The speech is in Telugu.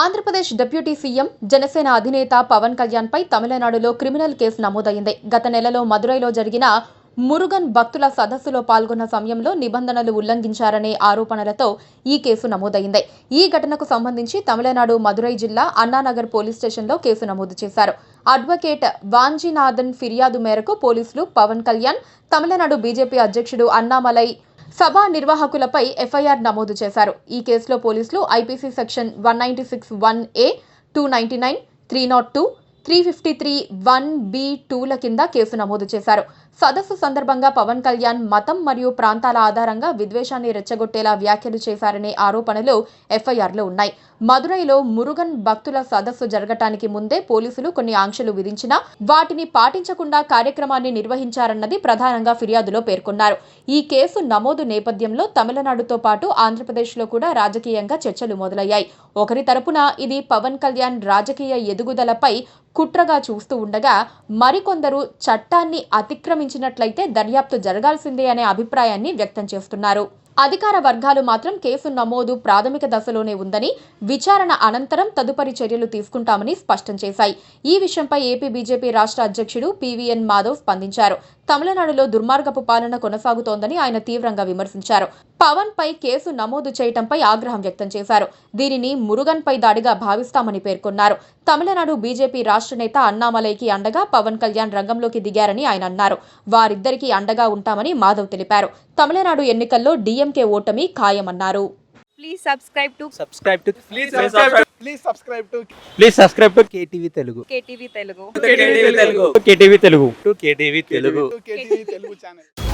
ఆంధ్రప్రదేశ్ డిప్యూటీ సీఎం జనసేన అధినేత పవన్ కళ్యాణ్ పై తమిళనాడులో క్రిమినల్ కేసు నమోదైంది. గత నెలలో మదురైలో జరిగిన మురుగన్ భక్తుల సదస్సులో పాల్గొన్న సమయంలో నిబంధనలు ఉల్లంఘించారనే ఆరోపణలతో ఈ కేసు నమోదైంది. ఈ ఘటనకు సంబంధించి తమిళనాడు మదురై జిల్లా అన్నానగర్ పోలీస్ స్టేషన్లో కేసు నమోదు చేశారు. అడ్వకేట్ వాంజీనాథన్ ఫిర్యాదు మేరకు పోలీసులు పవన్ కళ్యాణ్, తమిళనాడు బీజేపీ అధ్యక్షుడు అన్నామలై సభా నిర్వాహకులపై ఎఫ్ఐఆర్ నమోదు చేశారు. ఈ కేసులో పోలీసులు ఐపీసీ సెక్షన్ 196(1)A, 299, 302, 353(1)B)(2ల కింద కేసు నమోదు చేశారు. సదస్సు సందర్భంగా పవన్ కళ్యాణ్ మతం మరియు ప్రాంతాల ఆధారంగా విద్వేషాన్ని రెచ్చగొట్టేలా వ్యాఖ్యలు చేశారనే ఆరోపణలు ఎఫ్ఐఆర్లో ఉన్నాయి. మదురైలో మురుగన్ భక్తుల సదస్సు జరగటానికి ముందే పోలీసులు కొన్ని ఆంక్షలు విధించినా వాటిని పాటించకుండా కార్యక్రమాన్ని నిర్వహించారన్నది ప్రధానంగా ఫిర్యాదులో పేర్కొన్నారు. ఈ కేసు నమోదు నేపథ్యంలో తమిళనాడుతో పాటు ఆంధ్రప్రదేశ్లో కూడా రాజకీయంగా చర్చలు మొదలయ్యాయి. ఒకరి తరపున ఇది పవన్ కళ్యాణ్ రాజకీయ ఎదుగుదలపై కుట్రగా చూస్తూ ఉండగా, మరికొందరు చట్టాన్ని అతిక్రమించినట్లయితే దర్యాప్తు జరగాల్సిందే అనే అభిప్రాయాన్ని వ్యక్తం చేస్తున్నారు. అధికార వర్గాలు మాత్రం కేసు నమోదు ప్రాథమిక దశలోనే ఉందని, విచారణ అనంతరం తదుపరి చర్యలు తీసుకుంటామని స్పష్టం చేశాయి. ఈ విషయంపై ఏపీ బీజేపీ రాష్ట్ర అధ్యక్షుడు పీవీఎన్ మాధవ్ స్పందించారు. తమిళనాడులో దుర్మార్గపు పాలన కొనసాగుతోందని ఆయన తీవ్రంగా విమర్శించారు. పవన్ పై కేసు నమోదు చేయటంపై ఆగ్రహం వ్యక్తం చేశారు. దీనిని మురుగన్ పై దాడిగా భావిస్తామని పేర్కొన్నారు. తమిళనాడు బీజేపీ రాష్ట్ర నేత అన్నామలైకి అండగా పవన్ కళ్యాణ్ రంగంలోకి దిగారని ఆయన అన్నారు. వారిద్దరికీ అండగా ఉంటామని మాధవ్ తెలిపారు. తమిళనాడు ఎన్నికల్లో డీఎంకే ఓటమి ఖాయమన్నారు. Please subscribe to KTV Telugu. KTV Telugu. KTV Telugu. KTV Telugu channel.